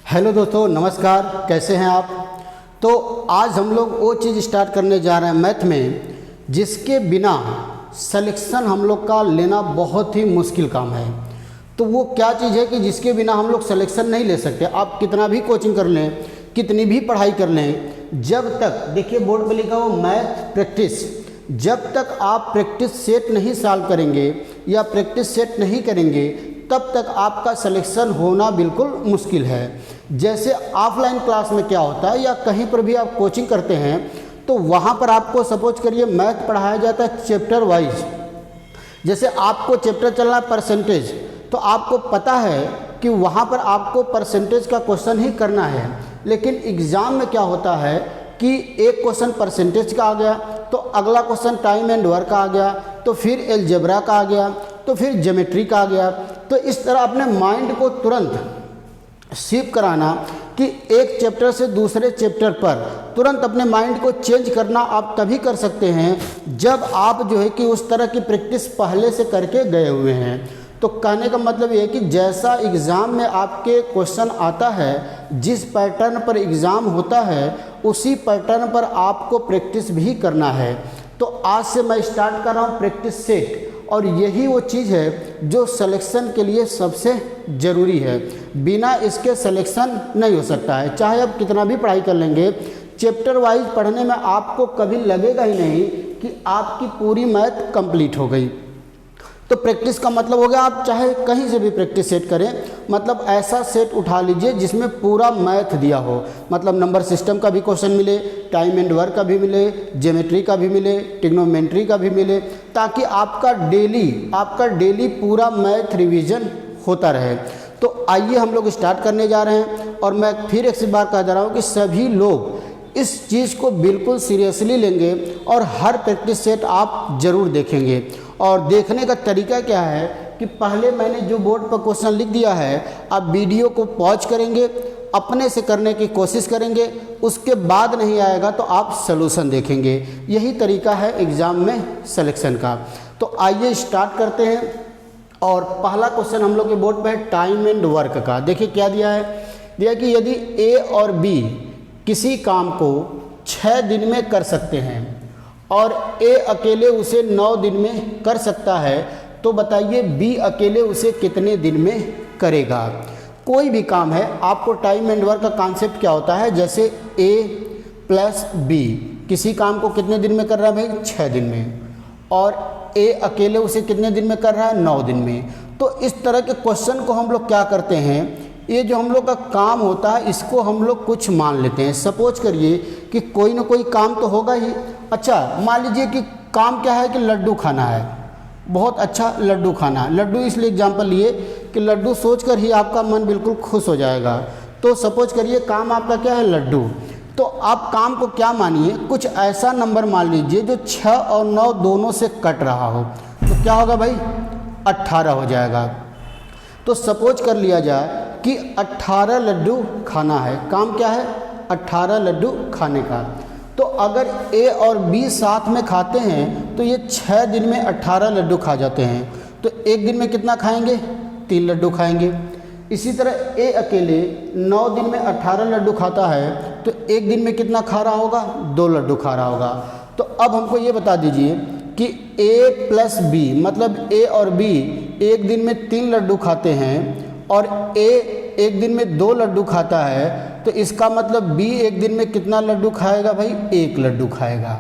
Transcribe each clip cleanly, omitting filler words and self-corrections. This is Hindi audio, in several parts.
हेलो दोस्तों, नमस्कार। कैसे हैं आप? तो आज हम लोग वो चीज़ स्टार्ट करने जा रहे हैं मैथ में जिसके बिना सिलेक्शन हम लोग का लेना बहुत ही मुश्किल काम है। तो वो क्या चीज़ है कि जिसके बिना हम लोग सिलेक्शन नहीं ले सकते। आप कितना भी कोचिंग कर लें, कितनी भी पढ़ाई कर लें, जब तक देखिए बोर्ड पे लिखा हो मैथ प्रैक्टिस, जब तक आप प्रैक्टिस सेट नहीं सॉल्व करेंगे या प्रैक्टिस सेट नहीं करेंगे तब तक आपका सिलेक्शन होना बिल्कुल मुश्किल है। जैसे ऑफलाइन क्लास में क्या होता है या कहीं पर भी आप कोचिंग करते हैं तो वहाँ पर आपको सपोज करिए मैथ पढ़ाया जाता है चैप्टर वाइज। जैसे आपको चैप्टर चलना है परसेंटेज, तो आपको पता है कि वहाँ पर आपको परसेंटेज का क्वेश्चन ही करना है। लेकिन एग्ज़ाम में क्या होता है कि एक क्वेश्चन परसेंटेज का आ गया तो अगला क्वेश्चन टाइम एंड वर्क आ गया, तो फिर अलजेब्रा का आ गया, तो फिर ज्योमेट्री का आ गया। तो इस तरह अपने माइंड को तुरंत शिफ्ट कराना कि एक चैप्टर से दूसरे चैप्टर पर तुरंत अपने माइंड को चेंज करना आप तभी कर सकते हैं जब आप जो है कि उस तरह की प्रैक्टिस पहले से करके गए हुए हैं। तो कहने का मतलब ये है कि जैसा एग्ज़ाम में आपके क्वेश्चन आता है, जिस पैटर्न पर एग्ज़ाम होता है उसी पैटर्न पर आपको प्रैक्टिस भी करना है। तो आज से मैं स्टार्ट कर रहा हूँ प्रैक्टिस सेट, और यही वो चीज़ है जो सिलेक्शन के लिए सबसे ज़रूरी है। बिना इसके सिलेक्शन नहीं हो सकता है। चाहे आप कितना भी पढ़ाई कर लेंगे, चैप्टर वाइज पढ़ने में आपको कभी लगेगा ही नहीं कि आपकी पूरी मैथ कंप्लीट हो गई। तो प्रैक्टिस का मतलब हो गया आप चाहे कहीं से भी प्रैक्टिस सेट करें, मतलब ऐसा सेट उठा लीजिए जिसमें पूरा मैथ दिया हो, मतलब नंबर सिस्टम का भी क्वेश्चन मिले, टाइम एंड वर्क का भी मिले, ज्योमेट्री का भी मिले, ट्रिग्नोमेट्री का भी मिले, ताकि आपका डेली पूरा मैथ रिवीजन होता रहे। तो आइए हम लोग स्टार्ट करने जा रहे हैं, और मैं फिर एक बार कह रहा हूँ कि सभी लोग इस चीज़ को बिल्कुल सीरियसली लेंगे और हर प्रैक्टिस सेट आप ज़रूर देखेंगे। और देखने का तरीका क्या है कि पहले मैंने जो बोर्ड पर क्वेश्चन लिख दिया है, आप वीडियो को पॉज करेंगे, अपने से करने की कोशिश करेंगे, उसके बाद नहीं आएगा तो आप सलूशन देखेंगे। यही तरीका है एग्ज़ाम में सिलेक्शन का। तो आइए स्टार्ट करते हैं। और पहला क्वेश्चन हम लोग के बोर्ड पर है टाइम एंड वर्क का। देखिए क्या दिया है, दिया कि यदि ए और बी किसी काम को 6 दिन में कर सकते हैं और ए अकेले उसे 9 दिन में कर सकता है, तो बताइए बी अकेले उसे कितने दिन में करेगा। कोई भी काम है, आपको टाइम एंड वर्क का कॉन्सेप्ट क्या होता है, जैसे ए प्लस बी किसी काम को कितने दिन में कर रहा है भाई, 6 दिन में, और ए अकेले उसे कितने दिन में कर रहा है, 9 दिन में। तो इस तरह के क्वेश्चन को हम लोग क्या करते हैं, ये जो हम लोग का काम होता है इसको हम लोग कुछ मान लेते हैं। सपोज करिए कि कोई ना कोई काम तो होगा ही। अच्छा, मान लीजिए कि काम क्या है कि लड्डू खाना है, बहुत अच्छा लड्डू खाना है। लड्डू इसलिए एग्जांपल लिए कि लड्डू सोचकर ही आपका मन बिल्कुल खुश हो जाएगा। तो सपोज करिए काम आपका क्या है, लड्डू। तो आप काम को क्या मानिए, कुछ ऐसा नंबर मान लीजिए जो 6 और 9 दोनों से कट रहा हो, तो क्या होगा भाई, 18 हो जाएगा। तो सपोज कर लिया जाए कि 18 लड्डू खाना है, काम क्या है, 18 लड्डू खाने का। तो अगर ए और बी साथ में खाते हैं तो ये 6 दिन में 18 लड्डू खा जाते हैं। तो एक दिन में कितना खाएंगे, 3 लड्डू खाएंगे। इसी तरह ए अकेले 9 दिन में 18 लड्डू खाता है, तो एक दिन में कितना खा रहा होगा, 2 लड्डू खा रहा होगा। तो अब हमको ये बता दीजिए कि ए प्लस बी, मतलब ए और बी एक दिन में 3 लड्डू खाते हैं और ए एक दिन में 2 लड्डू खाता है, तो इसका मतलब बी एक दिन में कितना लड्डू खाएगा भाई, 1 लड्डू खाएगा।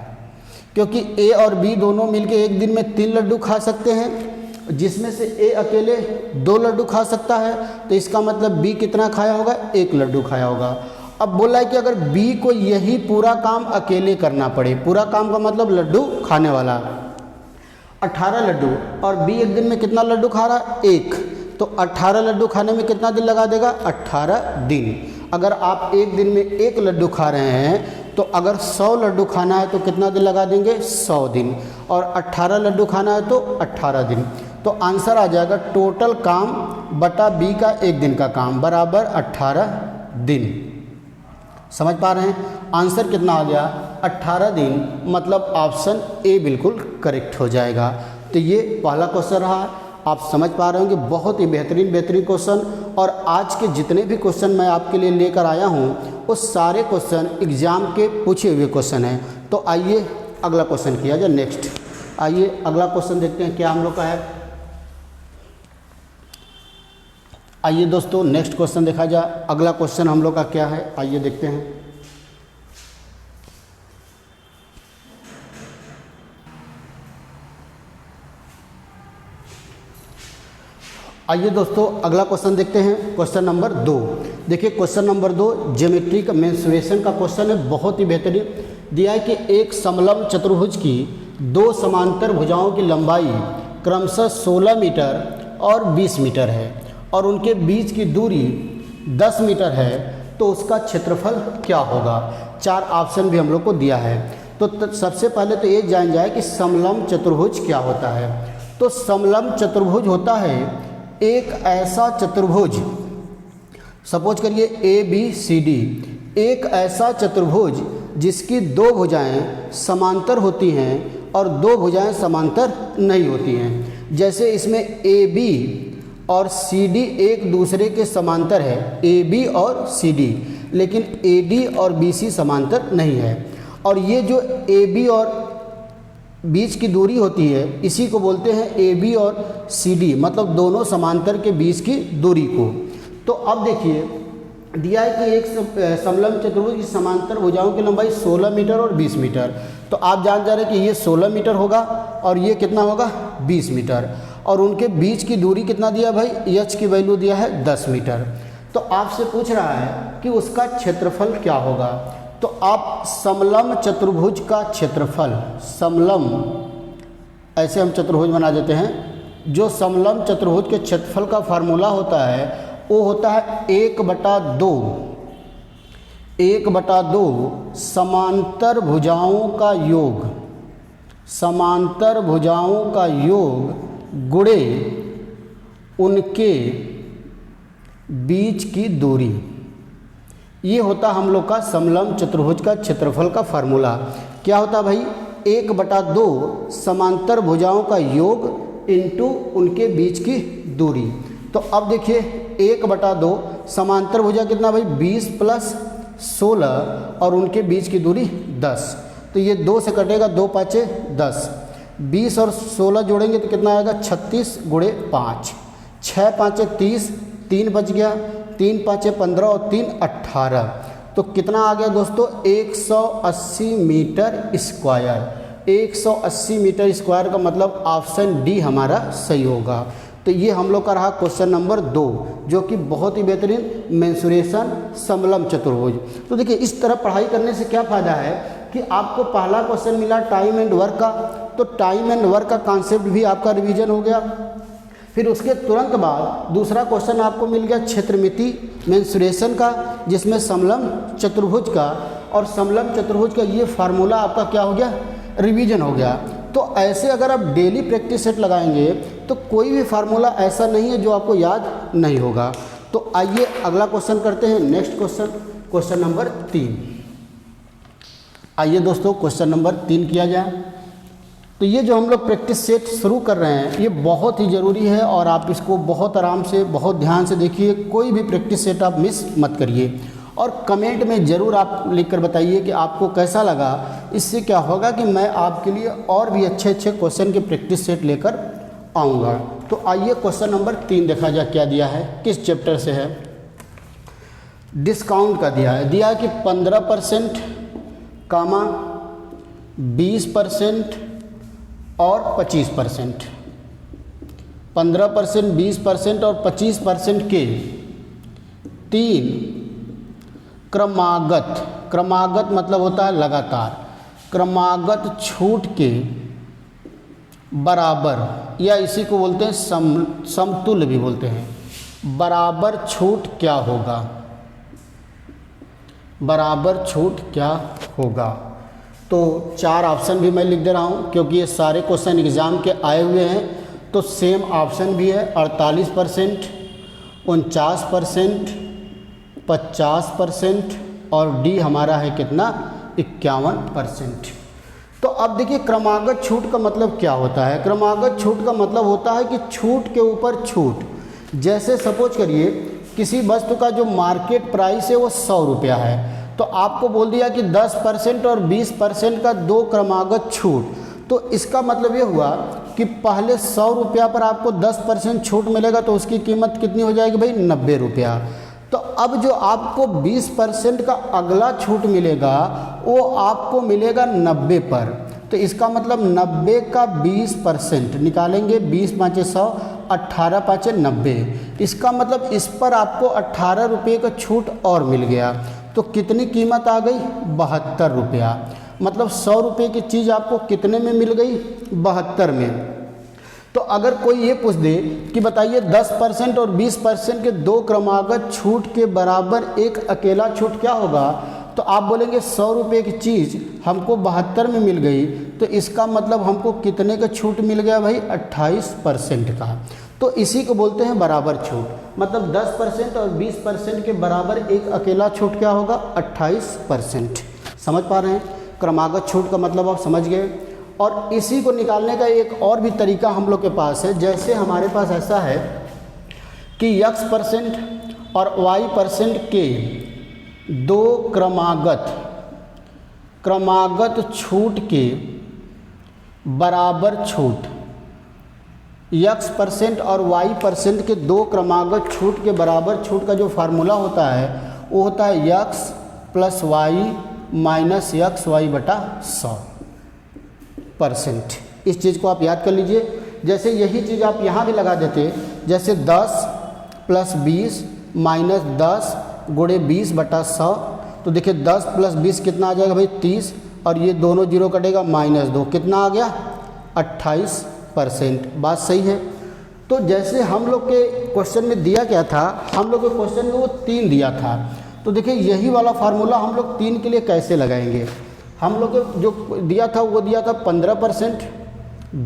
क्योंकि ए और बी दोनों मिलके एक दिन में 3 लड्डू खा सकते हैं, जिसमें से ए अकेले 2 लड्डू खा सकता है, तो इसका मतलब बी कितना खाया होगा, 1 लड्डू खाया होगा। अब बोला है कि अगर बी को यही पूरा काम अकेले करना पड़े, पूरा काम का मतलब लड्डू खाने वाला, 18 लड्डू, और बी एक दिन में कितना लड्डू खा रहा है, 1, तो 18 लड्डू खाने में कितना दिन लगा देगा, 18 दिन। अगर आप एक दिन में 1 लड्डू खा रहे हैं तो अगर 100 लड्डू खाना है तो कितना दिन लगा देंगे, 100 दिन, और 18 लड्डू खाना है तो 18 दिन। तो आंसर आ जाएगा टोटल काम बटा बी का 1 दिन का काम बराबर 18 दिन। समझ पा रहे हैं, आंसर कितना आ गया, 18 दिन, मतलब ऑप्शन ए बिल्कुल करेक्ट हो जाएगा। तो ये पहला क्वेश्चन रहा। आप समझ पा रहे होंगे, बहुत ही बेहतरीन क्वेश्चन। और आज के जितने भी क्वेश्चन मैं आपके लिए लेकर आया हूँ वो सारे क्वेश्चन एग्ज़ाम के पूछे हुए क्वेश्चन हैं। तो आइए अगला क्वेश्चन किया जाए। नेक्स्ट आइए अगला क्वेश्चन देखते हैं क्या हम लोग का है। आइए दोस्तों नेक्स्ट क्वेश्चन देखा जाए, अगला क्वेश्चन हम लोग का क्या है, आइए देखते हैं। आइए दोस्तों अगला क्वेश्चन देखते हैं, क्वेश्चन नंबर 2। देखिए क्वेश्चन नंबर 2 ज्योमेट्री का मेंसुरेशन का क्वेश्चन है, बहुत ही बेहतरीन दिया है कि एक समलंब चतुर्भुज की दो समांतर भुजाओं की लंबाई क्रमशः 16 मीटर और 20 मीटर है और उनके बीच की दूरी 10 मीटर है, तो उसका क्षेत्रफल क्या होगा। 4 ऑप्शन भी हम लोग को दिया है। तो सबसे पहले तो ये जान जाए कि समलंब चतुर्भुज क्या होता है। तो समलंब चतुर्भुज होता है एक ऐसा चतुर्भुज, सपोज करिए ABCD, एक ऐसा चतुर्भुज जिसकी दो भुजाएं समांतर होती हैं और दो भुजाएं समांतर नहीं होती हैं। जैसे इसमें AB और CD एक दूसरे के समांतर है, AB और CD, लेकिन AD और BC समांतर नहीं है। और ये जो AB और बीच की दूरी होती है इसी को बोलते हैं AB और CD, मतलब दोनों समांतर के बीच की दूरी को। तो अब देखिए दिया है कि एक समलंब चतुर्भुज की समांतर भुजाओं की लंबाई 16 मीटर और 20 मीटर। तो आप जान जा रहे हैं कि ये 16 मीटर होगा और ये कितना होगा 20 मीटर, और उनके बीच की दूरी कितना दिया भाई, H की वैल्यू दिया है 10 मीटर। तो आपसे पूछ रहा है कि उसका क्षेत्रफल क्या होगा। तो आप समलंब चतुर्भुज का क्षेत्रफल, समलंब ऐसे हम चतुर्भुज बना देते हैं, जो समलंब चतुर्भुज के क्षेत्रफल का फार्मूला होता है वो होता है 1/2 समांतर भुजाओं का योग, समांतर भुजाओं का योग गुणे उनके बीच की दूरी। ये होता हम लोग का समलंब चतुर्भुज का क्षेत्रफल का फार्मूला। क्या होता भाई, 1/2 समांतर भुजाओं का योग इनटू उनके बीच की दूरी। तो अब देखिए 1/2 समांतर भुजा कितना भाई 20 + 16 और उनके बीच की दूरी 10। तो ये 2 से कटेगा, 2 × 5 = 10, 20 और 16 जोड़ेंगे तो कितना आएगा 36 × 5, 6 × 5 = 30, 3 बच गया, 3 × 5 = 15 और 3 = 18। तो कितना आ गया दोस्तों 180 मीटर स्क्वायर। 180 मीटर स्क्वायर का मतलब ऑप्शन डी हमारा सही होगा। तो ये हम लोग का रहा क्वेश्चन नंबर 2, जो कि बहुत ही बेहतरीन मेंसुरेशन समलंब चतुर्भुज। तो देखिए इस तरह पढ़ाई करने से क्या फ़ायदा है कि आपको पहला क्वेश्चन मिला टाइम एंड वर्क का, तो टाइम एंड वर्क का कॉन्सेप्ट भी आपका रिवीजन हो गया। फिर उसके तुरंत बाद दूसरा क्वेश्चन आपको मिल गया क्षेत्रमिति मेंसुरेशन का, जिसमें समलंब चतुर्भुज का और समलंब चतुर्भुज का ये फार्मूला आपका क्या हो गया, रिवीजन हो गया। तो ऐसे अगर आप डेली प्रैक्टिस सेट लगाएंगे तो कोई भी फार्मूला ऐसा नहीं है जो आपको याद नहीं होगा। तो आइए अगला क्वेश्चन करते हैं। Next question, question number 3। आइए दोस्तों क्वेश्चन नंबर 3 किया जाए। तो ये जो हम लोग प्रैक्टिस सेट शुरू कर रहे हैं ये बहुत ही ज़रूरी है और आप इसको बहुत आराम से बहुत ध्यान से देखिए, कोई भी प्रैक्टिस सेट आप मिस मत करिए। और कमेंट में ज़रूर आप लिखकर बताइए कि आपको कैसा लगा। इससे क्या होगा कि मैं आपके लिए और भी अच्छे अच्छे क्वेश्चन के प्रैक्टिस सेट लेकर आऊँगा। तो आइए क्वेश्चन नंबर 3 देखा जाए क्या दिया है, किस चैप्टर से है। डिस्काउंट का दिया है कि 15%, 20% और 25%। 15%, 20% और 25% के 3 क्रमागत मतलब होता है लगातार, क्रमागत छूट के बराबर, या इसी को बोलते हैं समतुल्य भी बोलते हैं। बराबर छूट क्या होगा, बराबर छूट क्या होगा। तो 4 ऑप्शन भी मैं लिख दे रहा हूँ क्योंकि ये सारे क्वेश्चन एग्ज़ाम के आए हुए हैं। तो सेम ऑप्शन भी है 48%, 49%, 50% और डी हमारा है कितना 51%। तो अब देखिए क्रमागत छूट का मतलब क्या होता है। क्रमागत छूट का मतलब होता है कि छूट के ऊपर छूट। जैसे सपोज करिए किसी वस्तु का जो मार्केट प्राइस है वो 100 रुपया है, तो आपको बोल दिया कि 10% और 20% का दो क्रमागत छूट। तो इसका मतलब ये हुआ कि पहले 100 रुपया पर आपको 10% छूट मिलेगा, तो उसकी कीमत कितनी हो जाएगी भाई 90 रुपया। तो अब जो आपको 20% का अगला छूट मिलेगा वो आपको मिलेगा 90 पर। तो इसका मतलब 90 का 20% निकालेंगे, 20 पाँचे 100, 18 पाँचे 90। इसका मतलब इस पर आपको 18 रुपये का छूट और मिल गया। तो कितनी कीमत आ गई 72 रुपया। मतलब 100 रुपये की चीज़ आपको कितने में मिल गई 72 में। तो अगर कोई ये पूछ दे कि बताइए 10% और 20% के दो क्रमागत छूट के बराबर एक अकेला छूट क्या होगा, तो आप बोलेंगे 100 रुपये की चीज़ हमको 72 में मिल गई, तो इसका मतलब हमको कितने का छूट मिल गया भाई 28% का। तो इसी को बोलते हैं बराबर छूट। मतलब 10% और 20% के बराबर एक अकेला छूट क्या होगा 28%। समझ पा रहे हैं, क्रमागत छूट का मतलब आप समझ गए। और इसी को निकालने का एक और भी तरीका हम लोग के पास है। जैसे हमारे पास ऐसा है कि x% और y% के दो क्रमागत छूट के बराबर छूट, x% और y% के दो क्रमागत छूट के बराबर छूट का जो फार्मूला होता है वो होता है x + y - x/100%। इस चीज़ को आप याद कर लीजिए। जैसे यही चीज़ आप यहाँ भी लगा देते, जैसे 10 + 20 - 10 × 20/100। तो देखिए 10 + 20 कितना आ जाएगा भाई 30, और ये दोनों जीरो कटेगा -2, कितना आ गया 28%। बात सही है। तो जैसे हम लोग के क्वेश्चन में दिया क्या था, हम लोग के क्वेश्चन में वो 3 दिया था। तो देखिए यही वाला फार्मूला हम लोग 3 के लिए कैसे लगाएंगे। हम लोग को जो दिया था वो दिया था 15%,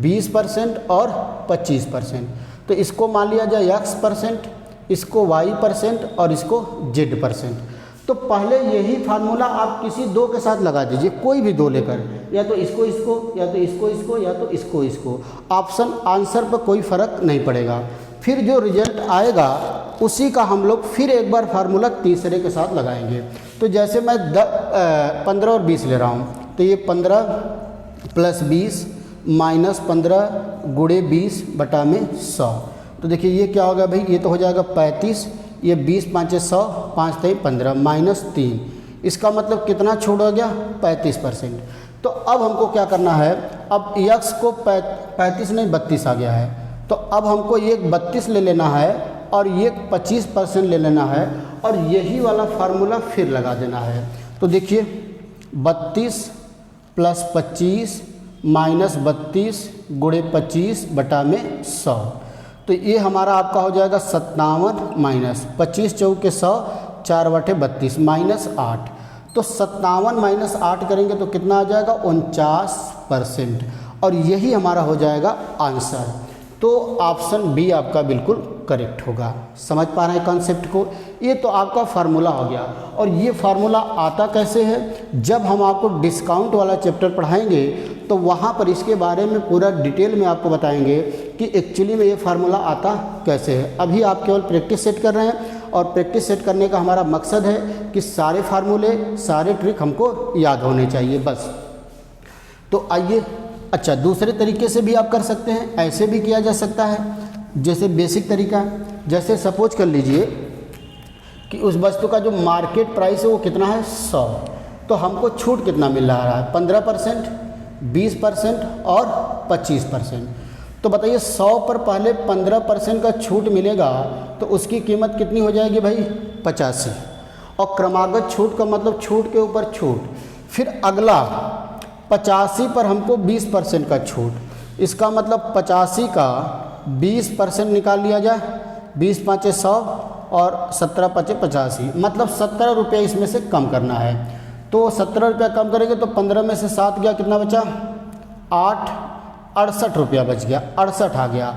20% और 25%। तो इसको मान लिया जाए x%, इसको y% और इसको z%। तो पहले यही फार्मूला आप किसी दो के साथ लगा दीजिए, कोई भी दो लेकर, या तो इसको इसको, या तो इसको इसको, या तो इसको इसको। ऑप्शन आंसर पर कोई फ़र्क नहीं पड़ेगा। फिर जो रिजल्ट आएगा उसी का हम लोग फिर एक बार फार्मूला तीसरे के साथ लगाएंगे। तो जैसे मैं 15 और 20 ले रहा हूँ, तो ये 15 + 20 - 15 × 20/100। तो देखिए ये क्या होगा भाई, ये तो हो जाएगा 35, ये 20 पाँचे 100, 5 3 15 -3। इसका मतलब कितना छूट हो गया 35%। तो अब हमको क्या करना है, अब x को 35 नहीं 32 आ गया है, तो अब हमको ये 32 ले लेना है और ये 25% ले लेना है, और यही वाला फार्मूला फिर लगा देना है। तो देखिए 32 + 25 - 32 × 25/100। तो ये हमारा आपका हो जाएगा 57 - 25 चौके 100, 4/32 -8। तो 57 - 8 करेंगे तो कितना आ जाएगा 49%, और यही हमारा हो जाएगा आंसर। तो ऑप्शन बी आपका बिल्कुल करेक्ट होगा। समझ पा रहे हैं कॉन्सेप्ट को। ये तो आपका फार्मूला हो गया। और ये फार्मूला आता कैसे है, जब हम आपको डिस्काउंट वाला चैप्टर पढ़ाएंगे तो वहाँ पर इसके बारे में पूरा डिटेल में आपको बताएंगे कि एक्चुअली में ये फार्मूला आता कैसे है। अभी आप केवल प्रैक्टिस सेट कर रहे हैं, और प्रैक्टिस सेट करने का हमारा मकसद है कि सारे फार्मूले सारे ट्रिक हमको याद होने चाहिए बस। तो आइए, अच्छा दूसरे तरीके से भी आप कर सकते हैं, ऐसे भी किया जा सकता है। जैसे बेसिक तरीका, जैसे सपोज कर लीजिए कि उस वस्तु का जो मार्केट प्राइस है वो कितना है 100, तो हमको छूट कितना मिल रहा है 15%, 20% और 25%। तो बताइए 100 पर पहले 15% का छूट मिलेगा तो उसकी कीमत कितनी हो जाएगी भाई 85। और क्रमागत छूट का मतलब छूट के ऊपर छूट। फिर अगला 85 पर हमको 20% का छूट, इसका मतलब 85 का 20% निकाल लिया जाए, 20 पाँचे 100 और 17 पाँचे 85, मतलब 17 रुपये इसमें से कम करना है। तो 17 रुपया कम करेंगे तो 15 में से 7 गया, कितना बचा 8, 68 रुपया बच गया, 68 आ गया।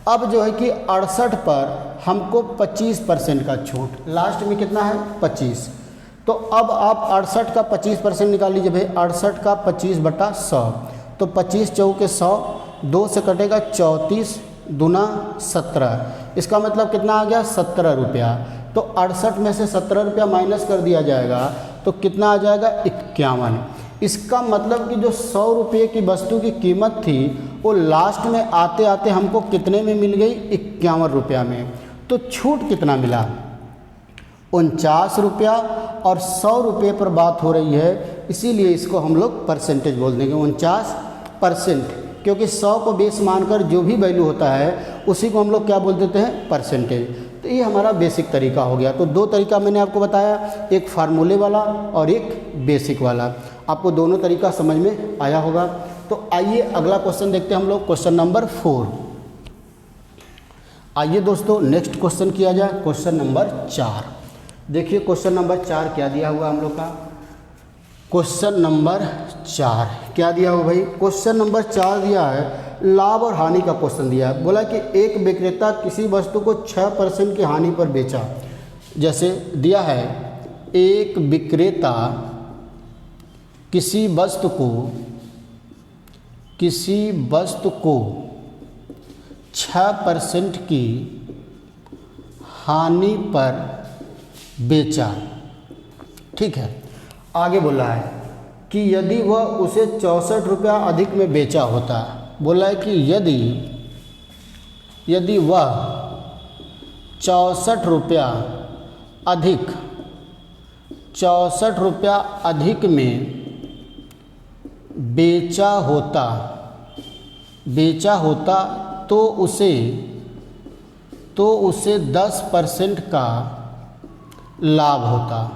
अब जो है कि 68 पर हमको 25% का छूट, लास्ट में कितना है 25। तो अब आप 68 का 25% निकाल लीजिए भाई, 68 का 25/100, तो 25 चौके 100, 2 से कटेगा 34 दूना 17, इसका मतलब कितना आ गया 17 रुपया। तो 68 में से 17 रुपया माइनस कर दिया जाएगा तो कितना आ जाएगा 51। इसका मतलब कि जो 100 रुपये की वस्तु की कीमत थी वो लास्ट में आते आते हमको कितने में मिल गई, 51 रुपया में। तो छूट कितना मिला, 49 रुपया, और 100 रुपये पर बात हो रही है इसीलिए इसको हम लोग परसेंटेज बोल देंगे 49%, क्योंकि 100 को बेस मानकर जो भी वैल्यू होता है उसी को हम लोग क्या बोल देते हैं, परसेंटेज। तो ये हमारा बेसिक तरीका हो गया। तो दो तरीका मैंने आपको बताया, एक फार्मूले वाला और एक बेसिक वाला। आपको दोनों तरीका समझ में आया होगा। तो आइए अगला क्वेश्चन देखते हैं हम लोग, क्वेश्चन नंबर 4। आइए दोस्तों नेक्स्ट क्वेश्चन किया जाए, क्वेश्चन नंबर 4। देखिए क्वेश्चन नंबर 4 क्या दिया हुआ हम लोग का, क्वेश्चन नंबर 4 क्या दिया हुआ भाई, क्वेश्चन नंबर 4 दिया है लाभ और हानि का क्वेश्चन दिया है। बोला कि एक विक्रेता किसी वस्तु को 6% की हानि पर बेचा। जैसे दिया है एक विक्रेता किसी वस्तु को 6% की हानि पर बेचा, ठीक है। आगे बोला है कि यदि वह उसे 64 रुपया अधिक में बेचा होता, बोला है कि यदि वह 64 रुपया अधिक में बेचा होता तो उसे 10% का लाभ होता।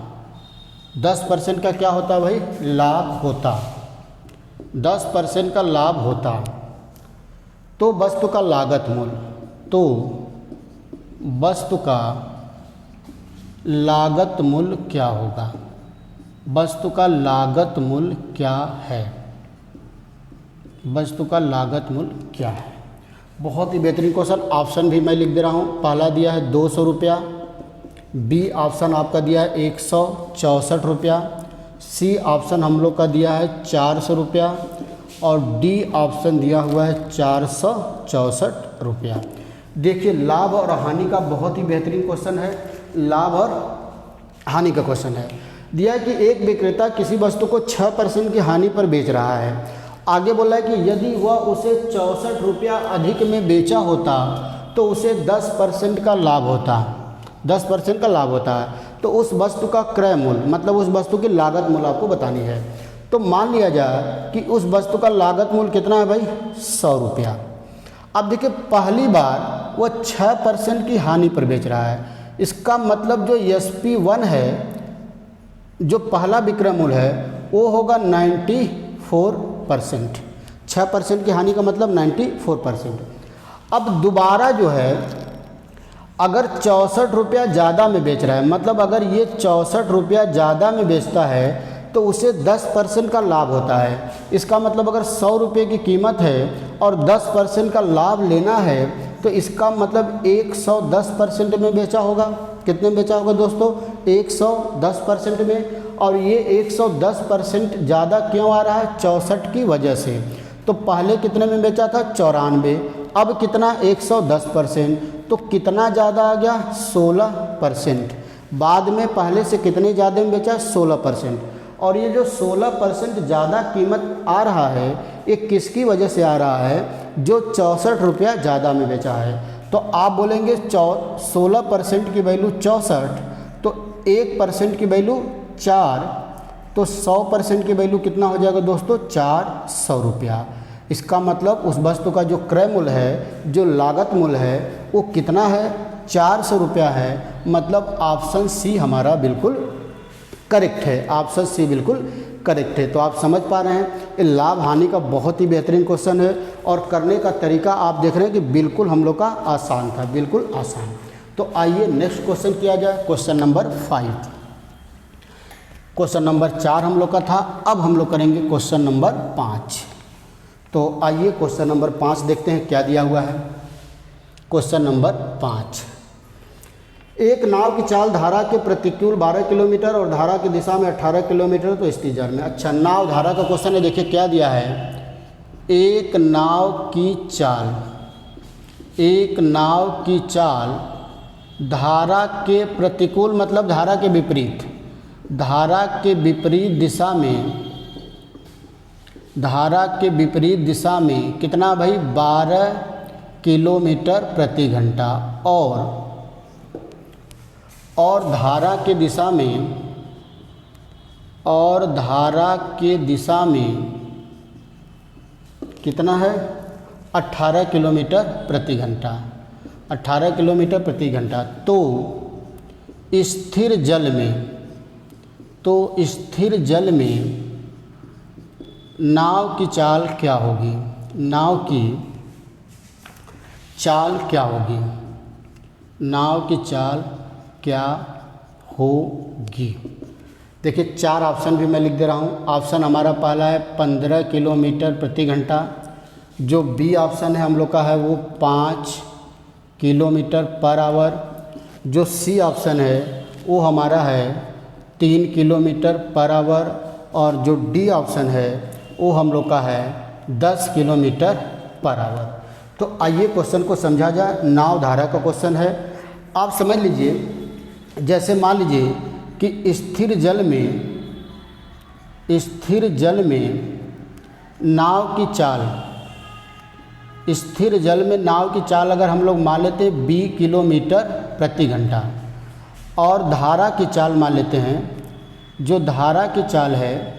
10% का क्या होता भाई, लाभ होता। 10% का लाभ होता तो वस्तु का लागत मूल्य, तो वस्तु का लागत मूल्य क्या होगा, वस्तु का लागत मूल्य क्या है, वस्तु का लागत मूल्य क्या है। बहुत ही बेहतरीन क्वेश्चन। ऑप्शन भी मैं लिख दे रहा हूँ। पहला दिया है 200 रुपया, बी ऑप्शन आपका दिया है 164 रुपया, सी ऑप्शन हम लोग का दिया है 400 रुपया, और डी ऑप्शन दिया हुआ है 464 रुपया। देखिए लाभ और हानि का बहुत ही बेहतरीन क्वेश्चन है। लाभ और हानि का क्वेश्चन है। दिया है कि एक विक्रेता किसी वस्तु को 6% की हानि पर बेच रहा है। आगे बोला है कि यदि वह उसे 64 रुपया अधिक में बेचा होता तो उसे 10% का लाभ होता, 10% का लाभ होता है। तो उस वस्तु का क्रय मूल्य मतलब उस वस्तु की लागत मूल्य आपको बतानी है। तो मान लिया जाए कि उस वस्तु का लागत मूल्य कितना है भाई, 100 रुपया। अब देखिए पहली बार वह 6% की हानि पर बेच रहा है। इसका मतलब जो SP1 है, जो पहला विक्रय मूल्य है वो होगा 94%। 6% की हानि का मतलब 94%। अब दोबारा जो है अगर 64 रुपया ज़्यादा में बेच रहा है, मतलब अगर ये 64 रुपया ज़्यादा में बेचता है तो उसे 10% का लाभ होता है। इसका मतलब अगर 100 रुपये की कीमत है और 10% का लाभ लेना है तो इसका मतलब 110% में बेचा होगा। कितने में बेचा होगा दोस्तों, 110% में। और ये 110% ज़्यादा क्यों आ रहा है, 64 की वजह से। तो पहले कितने में बेचा था, 94, अब कितना 110%, तो कितना ज़्यादा आ गया, 16%। बाद में पहले से कितने ज़्यादा में बेचा, 16%। और ये जो 16% ज़्यादा कीमत आ रहा है ये किसकी वजह से आ रहा है, जो 64 रुपया ज़्यादा में बेचा है। तो आप बोलेंगे 16% की वैल्यू 64, तो 1% की वैल्यू 4, तो 100% की वैल्यू कितना हो जाएगा दोस्तों, 400 रुपया। इसका मतलब उस वस्तु का जो क्रय मूल्य है, जो लागत मूल्य है वो कितना है, 400 रुपया है। मतलब ऑप्शन सी हमारा बिल्कुल करेक्ट है, ऑप्शन सी बिल्कुल करेक्ट है। तो आप समझ पा रहे हैं ये लाभ हानि का बहुत ही बेहतरीन क्वेश्चन है और करने का तरीका आप देख रहे हैं कि बिल्कुल हम लोग का आसान था, बिल्कुल आसान। तो आइए नेक्स्ट क्वेश्चन किया जाए, क्वेश्चन नंबर 5। क्वेश्चन नंबर 4 हम लोग का था, अब हम लोग करेंगे क्वेश्चन नंबर 5। तो आइए क्वेश्चन नंबर 5 देखते हैं क्या दिया हुआ है। क्वेश्चन नंबर 5 एक नाव की चाल धारा के प्रतिकूल 12 किलोमीटर और धारा की दिशा में 18 किलोमीटर तो स्थिर जल में। अच्छा, नाव धारा का क्वेश्चन है, देखिए क्या दिया है। एक नाव की चाल धारा के प्रतिकूल मतलब धारा के विपरीत दिशा में कितना भाई 12 किलोमीटर प्रति घंटा और धारा के दिशा में कितना है 18 किलोमीटर प्रति घंटा। 18 किलोमीटर प्रति घंटा। तो स्थिर जल में नाव की चाल क्या होगी? नाव की चाल क्या होगी? देखिए 4 ऑप्शन भी मैं लिख दे रहा हूँ। ऑप्शन हमारा पहला है 15 किलोमीटर प्रति घंटा। जो बी ऑप्शन है हम लोग का है वो 5 किलोमीटर पर आवर। जो सी ऑप्शन है वो हमारा है 3 किलोमीटर पर आवर। और जो डी ऑप्शन है वो हम लोग का है 10 किलोमीटर पर आवर। तो आइए क्वेश्चन को समझा जाए। नाव धारा का क्वेश्चन है। आप समझ लीजिए, जैसे मान लीजिए कि स्थिर जल में नाव की चाल अगर हम लोग मान लेते हैं 20 किलोमीटर प्रति घंटा और धारा की चाल मान लेते हैं, जो धारा की चाल है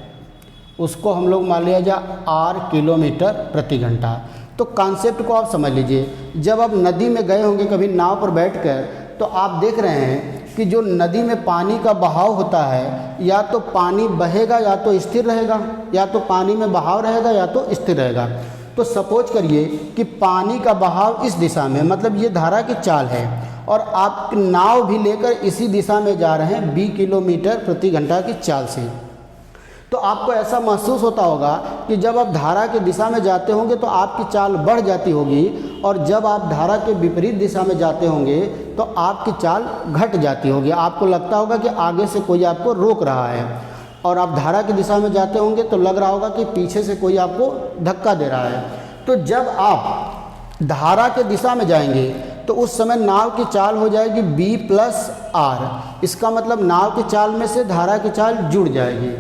उसको हम लोग मान लिया जाए 8 किलोमीटर प्रति घंटा। तो कॉन्सेप्ट को आप समझ लीजिए। जब आप नदी में गए होंगे कभी नाव पर बैठकर, तो आप देख रहे हैं कि जो नदी में पानी का बहाव होता है, या तो पानी बहेगा या तो स्थिर रहेगा, या तो पानी में बहाव रहेगा या तो स्थिर रहेगा। तो सपोज करिए कि पानी का बहाव इस दिशा में, मतलब ये धारा की चाल है और आप नाव भी लेकर इसी दिशा में जा रहे हैं 20 किलोमीटर प्रति घंटा की चाल से। तो आपको ऐसा महसूस होता होगा कि जब आप धारा की दिशा में जाते होंगे तो आपकी चाल बढ़ जाती होगी, और जब आप धारा के विपरीत दिशा में जाते होंगे तो आपकी चाल घट जाती होगी। आपको लगता होगा कि आगे से कोई आपको रोक रहा है, और आप धारा की दिशा में जाते होंगे तो लग रहा होगा कि पीछे से कोई आपको धक्का दे रहा है। तो जब आप धारा के दिशा में जाएंगे तो उस समय नाव की चाल हो जाएगी B+R। इसका मतलब नाव की चाल में से धारा की चाल जुड़ जाएगी।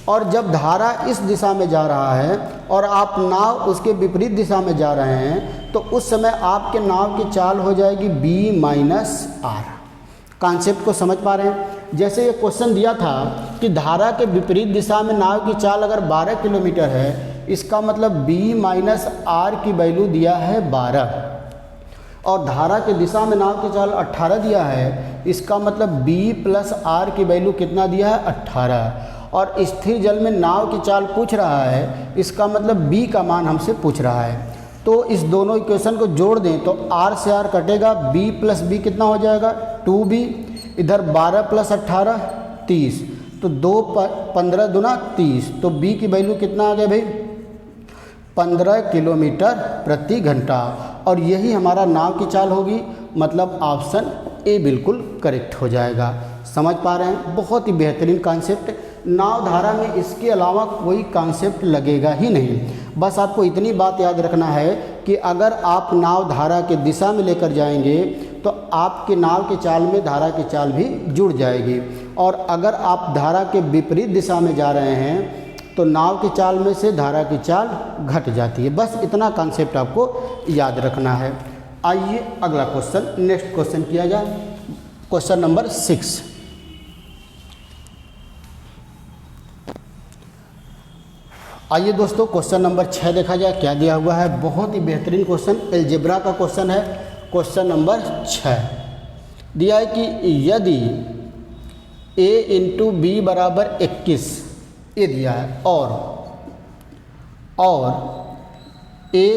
और जब धारा इस दिशा में जा रहा है और आप नाव उसके विपरीत दिशा में जा रहे हैं, तो उस समय आपके नाव की चाल हो जाएगी B-R। कॉन्सेप्ट को समझ पा रहे हैं? जैसे ये क्वेश्चन दिया था कि धारा के विपरीत दिशा में नाव की चाल अगर 12 किलोमीटर है, इसका मतलब B-R की वैल्यू दिया है 12, और धारा के दिशा में नाव की चाल 18 दिया है, इसका मतलब B+R की वैल्यू कितना दिया है 18। और स्थिर जल में नाव की चाल पूछ रहा है, इसका मतलब B का मान हमसे पूछ रहा है। तो इस दोनों इक्वेशन को जोड़ दें तो R से R कटेगा, B+B कितना हो जाएगा 2B, इधर 12 + 18 30, तो 15 दूना 30, तो B की वैल्यू कितना आ गया भाई 15 किलोमीटर प्रति घंटा। और यही हमारा नाव की चाल होगी, मतलब ऑप्शन ए बिल्कुल करेक्ट हो जाएगा। समझ पा रहे हैं? बहुत ही बेहतरीन कॉन्सेप्ट। नाव धारा में इसके अलावा कोई कॉन्सेप्ट लगेगा ही नहीं। बस आपको इतनी बात याद रखना है कि अगर आप नाव धारा के दिशा में लेकर जाएंगे तो आपके नाव के चाल में धारा की चाल भी जुड़ जाएगी, और अगर आप धारा के विपरीत दिशा में जा रहे हैं तो नाव की चाल में से धारा की चाल घट जाती है। बस इतना कॉन्सेप्ट आपको याद रखना है। आइए अगला क्वेश्चन, नेक्स्ट क्वेश्चन किया जाए। Question number 6। आइए दोस्तों क्वेश्चन नंबर 6 देखा जाए क्या दिया हुआ है। बहुत ही बेहतरीन क्वेश्चन, अलजेब्रा का क्वेश्चन है। क्वेश्चन नंबर 6 दिया है कि यदि a × b = 21, ये दिया है, और a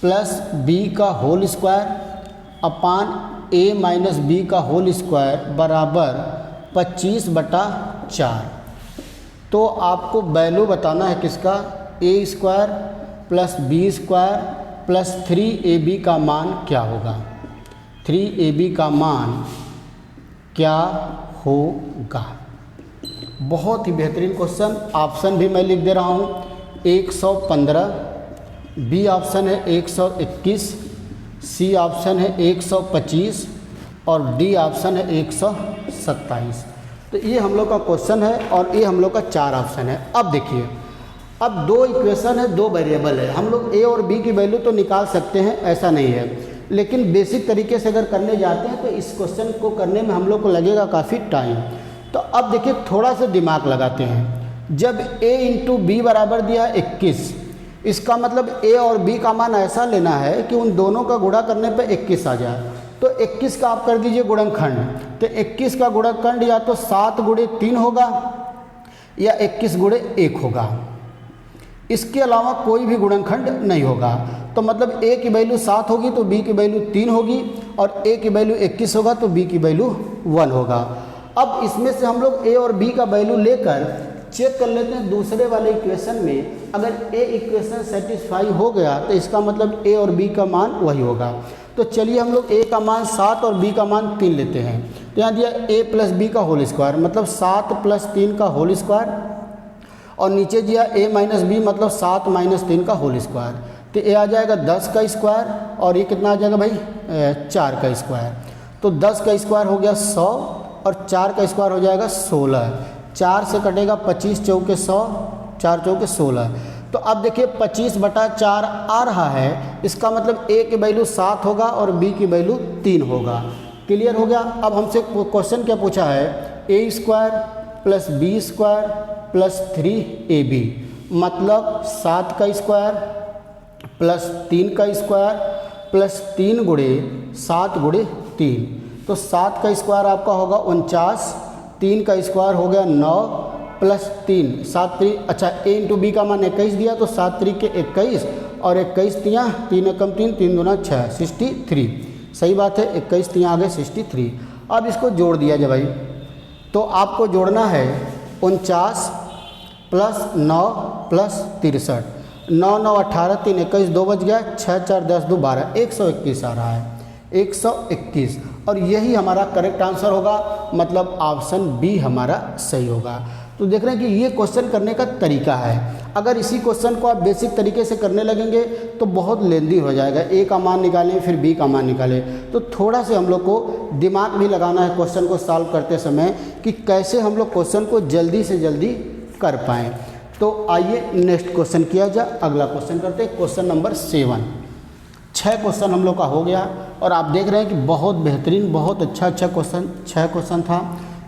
+ b का whole square upon a - b का होल स्क्वायर बराबर 25/4। तो आपको वैल्यू बताना है किसका, a² + b² + 3ab का मान क्या होगा। 3ab का मान क्या होगा। बहुत ही बेहतरीन क्वेश्चन। ऑप्शन भी मैं लिख दे रहा हूँ, 115, बी ऑप्शन है 121, सी ऑप्शन है 125 और डी ऑप्शन है 127। तो ये हम लोग का क्वेश्चन है और ये हम लोग का 4 ऑप्शन है। अब देखिए, अब 2 इक्वेशन है, 2 वेरिएबल है, हम लोग ए और बी की वैल्यू तो निकाल सकते हैं, ऐसा नहीं है, लेकिन बेसिक तरीके से अगर करने जाते हैं तो इस क्वेश्चन को करने में हम लोग को लगेगा काफ़ी टाइम। तो अब देखिए थोड़ा सा दिमाग लगाते हैं। जब a इंटू बी बराबर दिया 21, इसका मतलब a और b का मान ऐसा लेना है कि उन दोनों का गुणा करने पे 21 आ जाए। तो 21 का आप कर दीजिए गुणनखंड, तो 21 का गुणनखंड या तो 7 गुणे 3 होगा या 21 गुणे 1 होगा, इसके अलावा कोई भी गुणनखंड नहीं होगा। तो मतलब a की वैल्यू 7 होगी तो b की वैल्यू 3 होगी और a की वैल्यू 21 होगा तो b की वैल्यू 1 होगा। अब इसमें से हम लोग a और b का वैल्यू लेकर चेक कर लेते हैं दूसरे वाले इक्वेशन में। अगर a इक्वेशन सेटिस्फाई हो गया तो इसका मतलब a और b का मान वही होगा। तो चलिए हम लोग a का मान 7 और b का मान 3 लेते हैं। तो यहाँ दिया a प्लस बी का होल स्क्वायर, मतलब 7 प्लस 3 का होल स्क्वायर, और नीचे दिया a माइनस बी मतलब 7 माइनस 3 का होल स्क्वायर। तो ये आ जाएगा 10 का स्क्वायर और ये कितना आ जाएगा भाई 4 का स्क्वायर। तो 10 का स्क्वायर हो गया 100 और 4 का स्क्वायर हो जाएगा 16। 4 से कटेगा 25 चौके 100, 4 चौके 16। तो अब देखिए 25/4 आ रहा है, इसका मतलब a की वैल्यू 7 होगा और b की वैल्यू 3 होगा। क्लियर हो गया। अब हमसे क्वेश्चन क्या पूछा है, a square plus B square plus 3ab, मतलब 7 का स्क्वायर प्लस 3 का स्क्वायर प्लस 3 गुणे 7 गुणे 3। तो 7 का स्क्वायर आपका होगा 49, 3 का स्क्वायर हो गया 9 प्लस 3 7 3, अच्छा a इंटू बी का मान 21 दिया तो 7 3 के 21 और 21 3 3 एकम 3 3 दूना 6 63। सही बात है, 21 3 आ गए 63। अब इसको जोड़ दिया जाए भाई, तो आपको जोड़ना है 49 प्लस 9 प्लस 63, 9 9 18 3 21 2 बच गया, 6 4 10 2 12, 121 आ रहा है, 121। और यही हमारा करेक्ट आंसर होगा, मतलब ऑप्शन बी हमारा सही होगा। तो देख रहे हैं कि ये क्वेश्चन करने का तरीका है। अगर इसी क्वेश्चन को आप बेसिक तरीके से करने लगेंगे तो बहुत लेंदी हो जाएगा, ए का मान निकालें फिर बी का मान निकालें। तो थोड़ा से हम लोग को दिमाग भी लगाना है क्वेश्चन को सॉल्व करते समय कि कैसे हम लोग क्वेश्चन को जल्दी से जल्दी कर पाएँ। तो आइए नेक्स्ट क्वेश्चन किया जाए। अगला क्वेश्चन करते हैं, क्वेश्चन नंबर 7। 6 क्वेश्चन हम लोग का हो गया और आप देख रहे हैं कि बहुत बेहतरीन, बहुत अच्छा क्वेश्चन 6 क्वेश्चन था।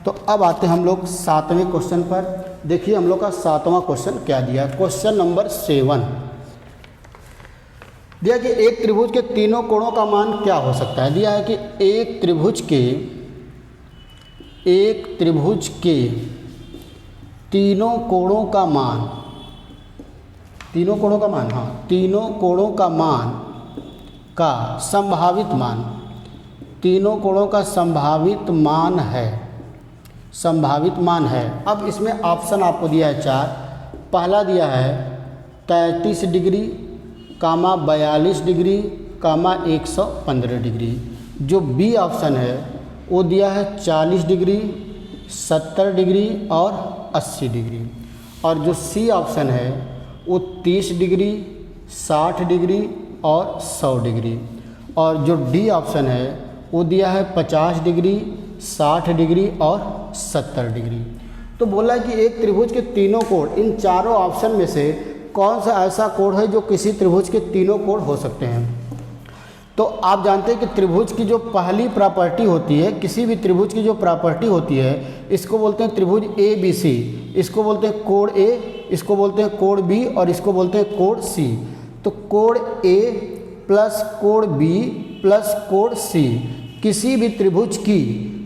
तो अब आते हैं हम लोग 7वें क्वेश्चन पर। देखिए हम लोग का 7वां क्वेश्चन क्या दिया। क्वेश्चन नंबर 7 दिया कि एक त्रिभुज के तीनों कोणों का मान क्या हो सकता है। दिया है कि एक त्रिभुज के तीनों कोणों का मान, तीनों कोणों का मान, हाँ तीनों कोणों का मान का संभावित मान, तीनों कोणों का संभावित मान है, संभावित मान है। अब इसमें ऑप्शन आपको दिया है 4। पहला दिया है 33 डिग्री, 42 डिग्री, 115 डिग्री। जो बी ऑप्शन है वो दिया है 40 डिग्री, 70 डिग्री और 80 डिग्री। और जो सी ऑप्शन है वो 30 डिग्री, 60 डिग्री और 100 डिग्री। और जो डी ऑप्शन है वो दिया है 50 डिग्री, 60 डिग्री और 70 डिग्री। तो बोला है कि एक त्रिभुज के तीनों कोण, इन चारों ऑप्शन में से कौन सा ऐसा कोण है जो किसी त्रिभुज के तीनों कोण हो सकते हैं। तो आप जानते हैं कि त्रिभुज की जो पहली प्रॉपर्टी होती है, किसी भी त्रिभुज की जो प्रॉपर्टी होती है, इसको बोलते हैं त्रिभुज ए बी सी। इसको बोलते हैं कोण ए, इसको बोलते हैं कोण बी और इसको बोलते हैं कोण सी। तो कोण ए प्लस कोण बी प्लस कोण सी, किसी भी त्रिभुज की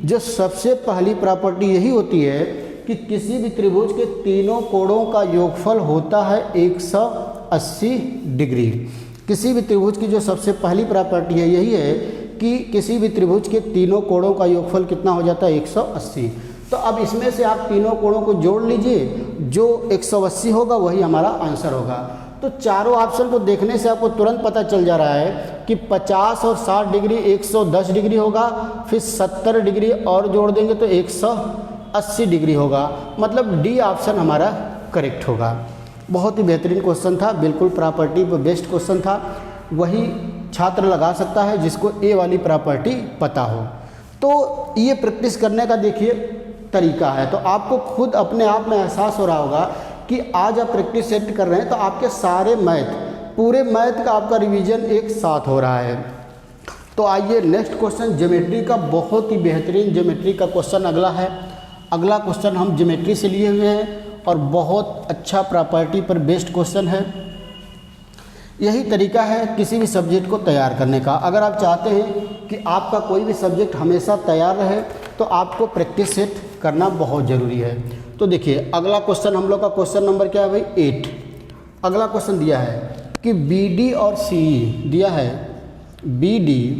जो सबसे पहली प्रॉपर्टी यही होती है कि किसी भी त्रिभुज के तीनों कोणों का योगफल होता है 180 डिग्री। किसी भी त्रिभुज की जो सबसे पहली प्रॉपर्टी है यही है कि किसी भी त्रिभुज के तीनों कोणों का योगफल कितना हो जाता है 180। तो अब इसमें से आप तीनों कोणों को जोड़ लीजिए, जो 180 होगा वही हमारा आंसर होगा। तो चारों ऑप्शन को देखने से आपको तुरंत पता चल जा रहा है कि 50 और 60 डिग्री 110 डिग्री होगा, फिर 70 डिग्री और जोड़ देंगे तो 180 डिग्री होगा, मतलब डी ऑप्शन हमारा करेक्ट होगा। बहुत ही बेहतरीन क्वेश्चन था, बिल्कुल प्रॉपर्टी पर बेस्ड क्वेश्चन था। वही छात्र लगा सकता है जिसको ए वाली प्रॉपर्टी पता हो। तो ये प्रैक्टिस करने का देखिए तरीका है, तो आपको खुद अपने आप में एहसास हो रहा होगा कि आज आप प्रैक्टिस सेट कर रहे हैं तो आपके सारे मैथ, पूरे मैथ का आपका रिवीजन एक साथ हो रहा है। तो आइए नेक्स्ट क्वेश्चन ज्योमेट्री का, बहुत ही बेहतरीन ज्योमेट्री का क्वेश्चन अगला है। अगला क्वेश्चन हम ज्योमेट्री से लिए हुए हैं और बहुत अच्छा प्रॉपर्टी पर बेस्ड क्वेश्चन है। यही तरीका है किसी भी सब्जेक्ट को तैयार करने का। अगर आप चाहते हैं कि आपका कोई भी सब्जेक्ट हमेशा तैयार रहे तो आपको प्रैक्टिस सेट करना बहुत ज़रूरी है। तो देखिए अगला क्वेश्चन हम लोग का क्वेश्चन नंबर क्या है भाई 8। अगला क्वेश्चन दिया है कि BD और CE दिया है, BD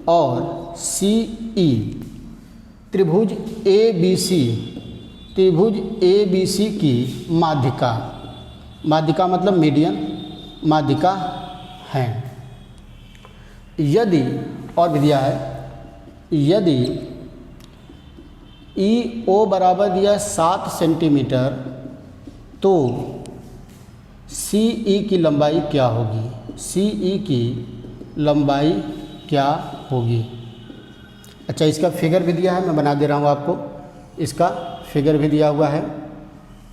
और CE त्रिभुज ABC की माध्यिका, माध्यिका मतलब मीडियन माध्यिका है। यदि, और भी दिया है, यदि EO बराबर दिया है 7 सेंटीमीटर तो CE की लंबाई क्या होगी, CE की लंबाई क्या होगी। अच्छा, इसका फिगर भी दिया है, मैं बना दे रहा हूँ आपको, इसका फिगर भी दिया हुआ है।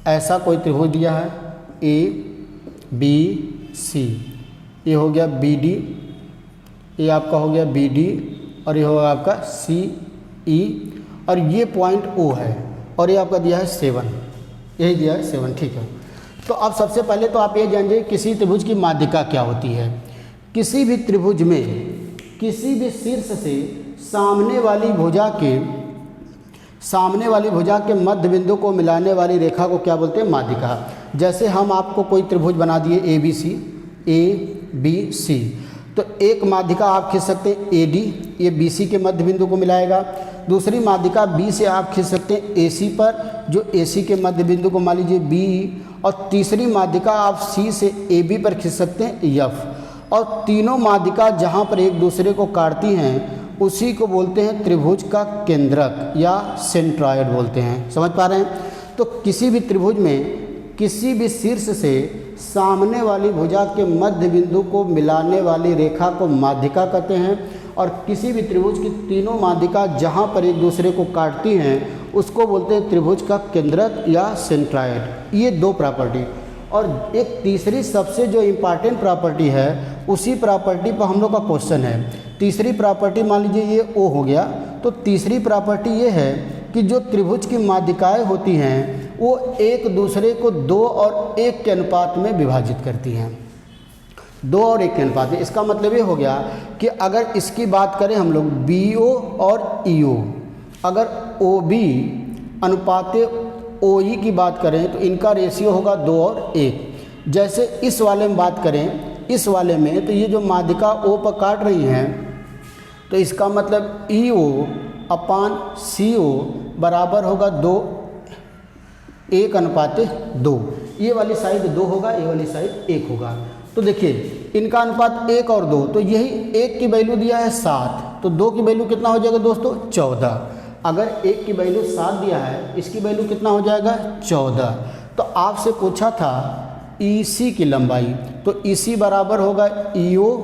ऐसा कोई त्रिभुज दिया है ABC, ये हो गया BD, ये आपका हो गया BD और ये होगा आपका CE और ये पॉइंट O है और ये आपका दिया है 7, यही दिया है 7, ठीक है। तो अब सबसे पहले तो आप ये जानिए किसी त्रिभुज की माध्यिका क्या होती है। किसी भी त्रिभुज में किसी भी शीर्ष से सामने वाली भुजा के मध्य बिंदु को मिलाने वाली रेखा को क्या बोलते हैं, माध्यिका। जैसे हम आपको कोई त्रिभुज बना दिए ABC, तो एक माध्यिका आप खींच सकते हैं AD, ये BC के मध्य बिंदु को मिलाएगा। दूसरी माध्यिका B से आप खींच सकते हैं AC पर, जो AC के मध्य बिंदु को मान लीजिए BE, और तीसरी माध्यिका आप C से AB पर खींच सकते हैं F। और तीनों माध्यिका जहाँ पर एक दूसरे को काटती हैं उसी को बोलते हैं त्रिभुज का केंद्रक या सेंट्रॉयड बोलते हैं। समझ पा रहे हैं। तो किसी भी त्रिभुज में किसी भी शीर्ष से सामने वाली भुजा के मध्य बिंदु को मिलाने वाली रेखा को माध्यिका कहते हैं और किसी भी त्रिभुज की तीनों माध्यिका जहाँ पर एक दूसरे को काटती हैं उसको बोलते हैं त्रिभुज का केंद्रक या सेंट्रॉयड। ये दो प्रॉपर्टी, और एक तीसरी सबसे जो इम्पॉर्टेंट प्रॉपर्टी है उसी प्रॉपर्टी पर हम लोग का क्वेश्चन है। तीसरी प्रॉपर्टी मान लीजिए ये O हो गया, तो तीसरी प्रॉपर्टी ये है कि जो त्रिभुज की माध्यिकाएं होती हैं वो एक दूसरे को 2 और 1 के अनुपात में विभाजित करती हैं, 2 और 1 के अनुपात में। इसका मतलब ये हो गया कि अगर इसकी बात करें हम लोग BO और EO, अगर OB अनुपात OE की बात करें तो इनका रेशियो होगा 2 और 1। जैसे इस वाले में बात करें, इस वाले में तो ये जो माध्यिका O पर काट रही हैं तो इसका मतलब EO अपान CO बराबर होगा 1:2। ये वाली साइड 2 होगा, ये वाली साइड 1 होगा। तो देखिए इनका अनुपात 1 और 2, तो यही 1 की वैल्यू दिया है 7, तो 2 की वैल्यू कितना हो जाएगा दोस्तों 14। अगर 1 की वैल्यू 7 दिया है, इसकी वैल्यू कितना हो जाएगा 14। तो आपसे पूछा था EC की लंबाई, तो EC बराबर होगा EO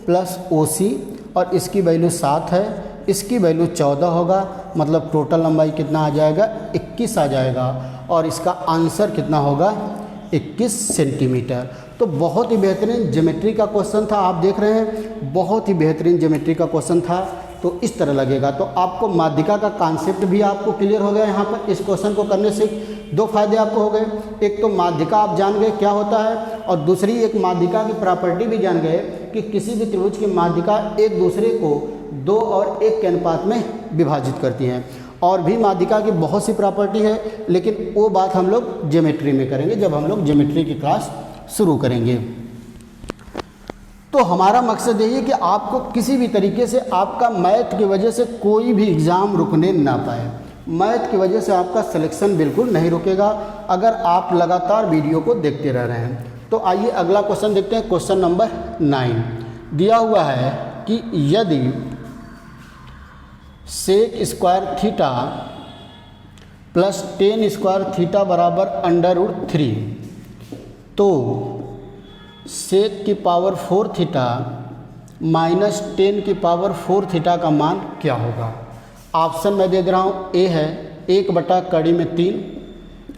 प्लस OC और इसकी वैल्यू 7 है, इसकी वैल्यू 14 होगा, मतलब टोटल लंबाई कितना आ जाएगा 21 आ जाएगा और इसका आंसर कितना होगा 21 सेंटीमीटर। तो बहुत ही बेहतरीन ज्योमेट्री का क्वेश्चन था, आप देख रहे हैं बहुत ही बेहतरीन ज्योमेट्री का क्वेश्चन था। तो इस तरह लगेगा। तो आपको माध्यिका का कॉन्सेप्ट भी आपको क्लियर हो गया। यहाँ पर इस क्वेश्चन को करने से 2 फायदे आपको हो गए, एक तो माध्यिका आप जान गए क्या होता है और दूसरी एक माध्यिका की प्रॉपर्टी भी जान गए कि किसी भी त्रिभुज की माध्यिका एक दूसरे को 2 और 1 के अनुपात में विभाजित करती हैं। और भी माध्यिका की बहुत सी प्रॉपर्टी है, लेकिन वो बात हम लोग ज्योमेट्री में करेंगे जब हम लोग ज्योमेट्री की क्लास शुरू करेंगे। तो हमारा मकसद यही है कि आपको किसी भी तरीके से आपका मैथ की वजह से कोई भी एग्ज़ाम रुकने ना पाए। मैथ की वजह से आपका सिलेक्शन बिल्कुल नहीं रुकेगा अगर आप लगातार वीडियो को देखते रह रहे हैं। तो आइए अगला क्वेश्चन देखते हैं। क्वेश्चन नंबर 9 दिया हुआ है कि यदि sec square theta plus tan square theta बराबर √3, तो सेक की पावर 4 थीटा माइनस 10 की पावर 4 थीटा का मान क्या होगा। ऑप्शन मैं दे रहा हूँ, ए है 1/3,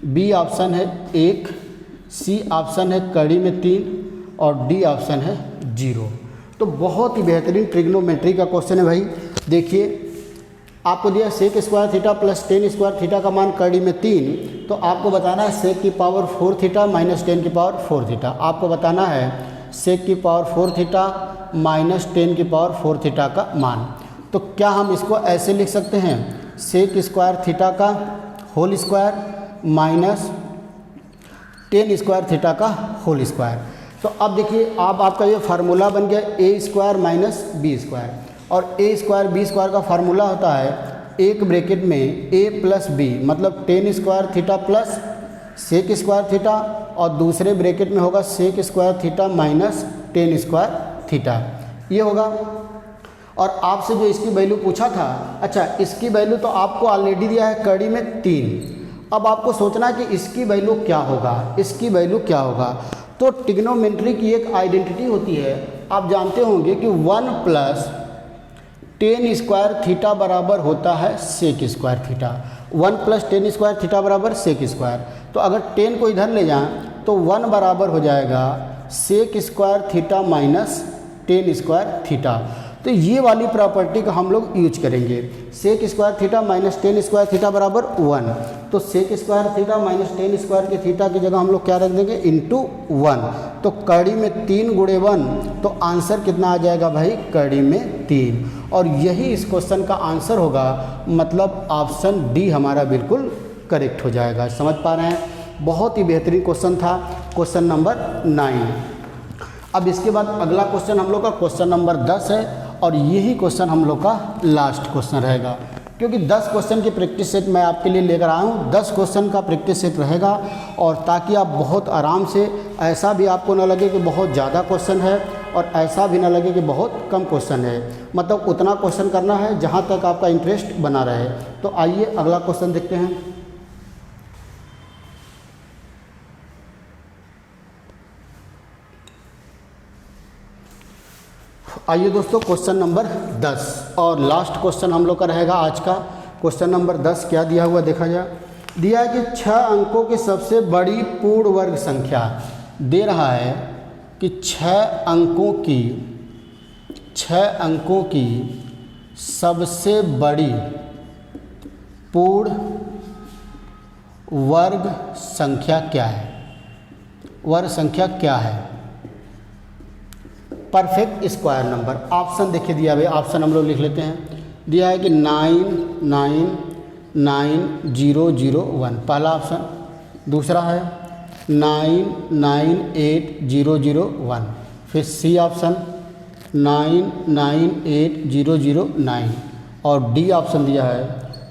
बी ऑप्शन है 1, सी ऑप्शन है कड़ी में 3 और डी ऑप्शन है 0। तो बहुत ही बेहतरीन ट्रिग्नोमेट्री का क्वेश्चन है भाई। देखिए आपको दिया sec square theta plus 10 square theta का मान कड़ी में 3, तो आपको बताना है सेक की पावर 4 थीटा माइनस 10 की पावर 4 थीटा। आपको बताना है सेक की पावर 4 थीटा माइनस 10 की पावर 4 थीटा का मान। तो क्या हम इसको ऐसे लिख सकते हैं, सेक स्क्वायर थीटा का whole square minus 10 square theta का होल स्क्वायर। तो अब देखिए अब आपका ये फार्मूला बन गया a square minus b square, और ए स्क्वायर बी स्क्वायर का फार्मूला होता है एक ब्रैकेट में ए प्लस बी, मतलब 10 square theta plus sec square theta, और दूसरे ब्रैकेट में होगा sec square theta minus 10 square theta, ये होगा। और आपसे जो इसकी वैल्यू पूछा था, अच्छा इसकी वैल्यू तो आपको ऑलरेडी दिया है कड़ी में 3। अब आपको सोचना है कि इसकी वैल्यू क्या होगा, इसकी वैल्यू क्या होगा। तो ट्रिग्नोमेट्री की एक आइडेंटिटी होती है, आप जानते होंगे कि 1 प्लस 10 स्क्वायर थीटा बराबर होता है sec square theta. 1 plus 10 square theta बराबर सेक स्क्वायर। तो अगर 10 को इधर ले जाएं तो 1 बराबर हो जाएगा sec square theta minus 10 square theta. तो ये वाली प्रॉपर्टी का हम लोग यूज करेंगे। Sec square theta minus 10 square theta बराबर 1, तो sec square theta minus 10 square के थीटा की जगह हम लोग क्या रख देंगे, इंटू 1। तो कड़ी में 3 गुणे 1, तो आंसर कितना आ जाएगा भाई, कड़ी में 3। और यही इस क्वेश्चन का आंसर होगा, मतलब ऑप्शन डी हमारा बिल्कुल करेक्ट हो जाएगा। समझ पा रहे हैं, बहुत ही बेहतरीन क्वेश्चन था, क्वेश्चन नंबर 9। अब इसके बाद अगला क्वेश्चन हम लोग का क्वेश्चन नंबर 10 है, और यही क्वेश्चन हम लोग का लास्ट क्वेश्चन रहेगा, क्योंकि 10 क्वेश्चन की प्रैक्टिस सेट मैं आपके लिए लेकर आया हूँ। 10 क्वेश्चन का प्रैक्टिस सेट रहेगा, और ताकि आप बहुत आराम से, ऐसा भी आपको ना लगे कि बहुत ज़्यादा क्वेश्चन है और ऐसा भी ना लगे कि बहुत कम क्वेश्चन है, मतलब उतना क्वेश्चन करना है जहाँ तक आपका इंटरेस्ट बना रहे। तो आइए अगला क्वेश्चन देखते हैं। आइए दोस्तों, क्वेश्चन नंबर 10 और लास्ट क्वेश्चन हम लोग का रहेगा आज का। क्वेश्चन नंबर 10 क्या दिया हुआ देखा जाए। दिया है कि 6 अंकों की सबसे बड़ी पूर्ण वर्ग संख्या, दे रहा है कि 6 अंकों की सबसे बड़ी पूर्ण वर्ग संख्या क्या है, वर्ग संख्या क्या है। परफेक्ट स्क्वायर नंबर, ऑप्शन देखिए दिया भाई, ऑप्शन हम लोग लिख लेते हैं। दिया है कि 999001 पहला ऑप्शन, दूसरा है 998001, फिर सी ऑप्शन 998009, और डी ऑप्शन दिया है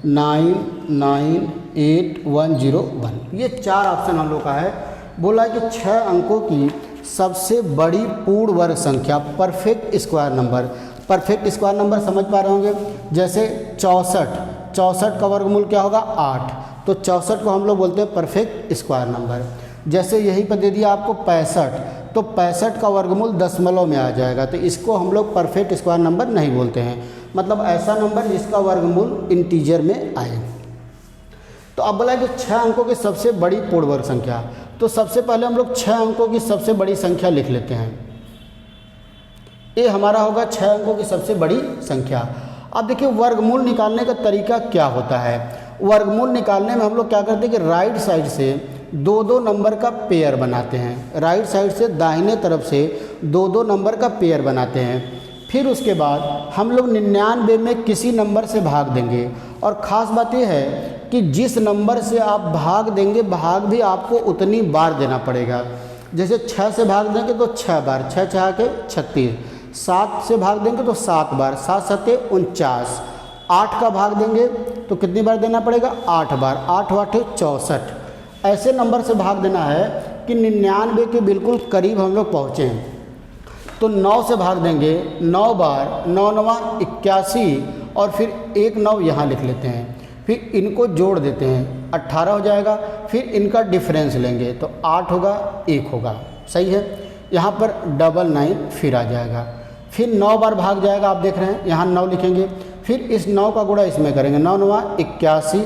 998101। ये 4 ऑप्शन हम लोग का है। बोला है कि 6 अंकों की सबसे बड़ी पूर्ण वर्ग संख्या, perfect square number. Perfect square number समझ पा रहे होंगे, जैसे 64 का वर्गमूल क्या होगा, 8, तो 64 को हम लोग बोलते हैं परफेक्ट स्क्वायर नंबर। जैसे यहीं पर दे दिया आपको 65, तो 65 का वर्गमूल दशमलव में आ जाएगा, तो इसको हम लोग परफेक्ट स्क्वायर नंबर नहीं बोलते हैं, मतलब ऐसा नंबर जिसका वर्गमूल इंटीजर में आए। तो अब बोला कि 6 अंकों की सबसे बड़ी पूर्ण वर्ग संख्या, तो सबसे पहले हम लोग 6 अंकों की सबसे बड़ी संख्या लिख लेते हैं। ये हमारा होगा 6 अंकों की सबसे बड़ी संख्या। अब देखिए वर्गमूल निकालने का तरीका क्या होता है। वर्गमूल निकालने में हम लोग क्या करते हैं कि राइट साइड से 2-2 नंबर का पेयर बनाते हैं, राइट साइड से दाहिने तरफ से 2-2 नंबर का पेयर बनाते हैं। फिर उसके बाद हम लोग 99 में किसी नंबर से भाग देंगे, और ख़ास बात यह है कि जिस नंबर से आप भाग देंगे, भाग भी आपको उतनी बार देना पड़ेगा। जैसे 6 से भाग देंगे तो 6 बार, 6 6 के 36, 7 से भाग देंगे तो 7 बार, 7 7 49, 8 का भाग देंगे तो कितनी बार देना पड़ेगा, 8 बार, 8 8 64। ऐसे नंबर से भाग देना है कि 99 के बिल्कुल करीब हम लोग पहुँचे हैं। तो 9 से भाग देंगे, 9 बार 9 9 81 और फिर 1 9 यहाँ लिख लेते हैं, फिर इनको जोड़ देते हैं 18 हो जाएगा, फिर इनका डिफरेंस लेंगे तो 8 होगा 1 होगा, सही है। यहाँ पर 99 फिर आ जाएगा, फिर 9 बार भाग जाएगा, आप देख रहे हैं यहाँ 9 लिखेंगे, फिर इस 9 का गुणा इसमें करेंगे, 9 9 81,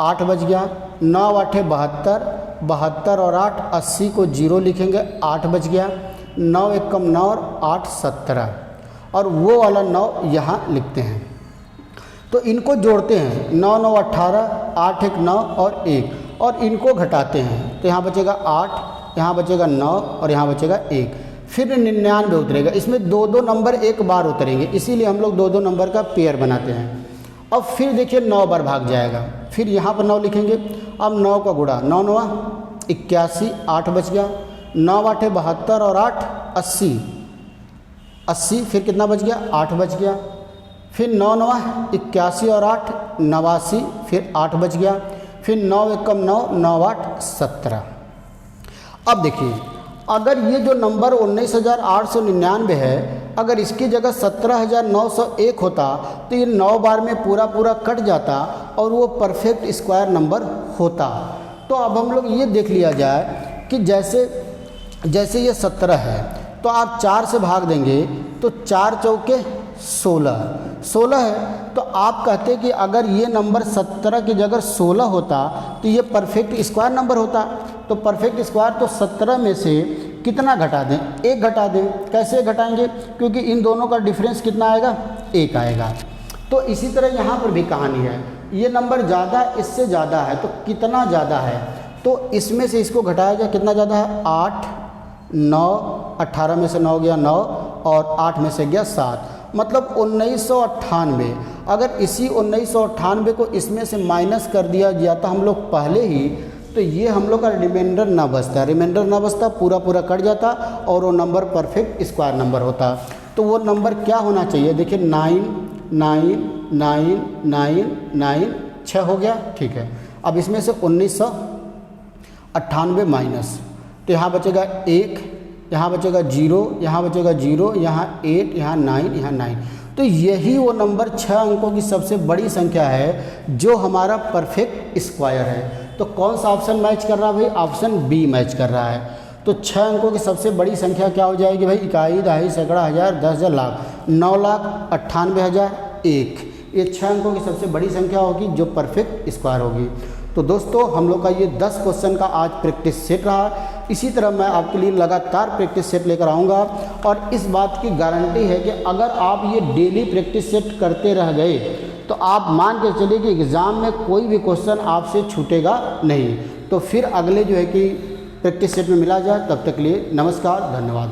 8 बच गया, 9 8 72, 72 और 8 80 को 0 लिखेंगे, 8 बच गया, 9 1 कम 9 और 8 17 और वो वाला 9 यहाँ लिखते हैं। तो इनको जोड़ते हैं, 9 9 18, 8 1 9 और 1 और इनको घटाते हैं तो यहाँ बचेगा 8, यहाँ बचेगा 9 और यहाँ बचेगा 1, फिर 99 उतरेगा। इसमें दो दो नंबर एक बार उतरेंगे, इसीलिए हम लोग दो दो नंबर का पेयर बनाते हैं। अब फिर देखिए 9 बार भाग जाएगा, फिर यहाँ पर 9 लिखेंगे, अब 9 का गुणा 9 9 81, 8 बच गया, 9 8 72 और 8 80, 80 फिर कितना बच गया 8 बच गया, फिर 9 9 81 और 8 89, फिर 8 बच गया, फिर 9 1 कम 9, 9 8 17। अब देखिए अगर ये जो नंबर 19,899 है, अगर इसकी जगह 17,901 होता तो ये 9 बार में पूरा पूरा कट जाता और वो परफेक्ट स्क्वायर नंबर होता। तो अब हम लोग ये देख लिया जाए कि जैसे ये 17 है तो आप 4 से भाग देंगे तो 4 चौके 16 है, तो आप कहते हैं कि अगर ये नंबर 17 की जगह 16 होता तो ये परफेक्ट स्क्वायर नंबर होता। तो परफेक्ट स्क्वायर तो 17 में से कितना घटा दें, 1 घटा दें। कैसे घटाएंगे, क्योंकि इन दोनों का डिफरेंस कितना आएगा, 1 आएगा। तो इसी तरह यहाँ पर भी कहानी है, ये नंबर ज़्यादा इससे ज़्यादा है तो कितना ज़्यादा है, तो इसमें से इसको घटाया जाए, कितना ज़्यादा है 8 9, 18 में से 9 गया 9 और 8 में से गया 7, मतलब 1998। अगर इसी 1998 को इसमें से माइनस कर दिया जाता हम लोग पहले ही, तो ये हम लोग का रिमाइंडर ना बचता, पूरा पूरा कट जाता और वो नंबर परफेक्ट स्क्वायर नंबर होता। तो वो नंबर क्या होना चाहिए, देखिए 9 9 9 9 9 6 हो गया, ठीक है। अब इसमें से 1998 माइनस, तो यहाँ बचेगा 1, यहाँ बचेगा 0, यहाँ बचेगा 0, यहाँ 8, यहाँ 9, यहाँ 9। तो यही वो नंबर 6 अंकों की सबसे बड़ी संख्या है जो हमारा परफेक्ट स्क्वायर है। तो कौन सा ऑप्शन मैच कर रहा है भाई, ऑप्शन बी मैच कर रहा है। तो 6 अंकों की सबसे बड़ी संख्या क्या हो जाएगी भाई, इकाई, दहाई, सैकड़ा, हज़ार, 10,000, लाख, 9,98,001। ये 6 अंकों की सबसे बड़ी संख्या होगी जो परफेक्ट स्क्वायर होगी। तो दोस्तों हम लोग का ये 10 क्वेश्चन का आज प्रैक्टिस सेट रहा। इसी तरह मैं आपके लिए लगातार प्रैक्टिस सेट लेकर आऊँगा और इस बात की गारंटी है कि अगर आप ये डेली प्रैक्टिस सेट करते रह गए तो आप मान के चलिए कि एग्ज़ाम में कोई भी क्वेश्चन आपसे छूटेगा नहीं। तो फिर अगले जो है कि प्रैक्टिस सेट में मिला जाए, तब तक के लिए नमस्कार, धन्यवाद।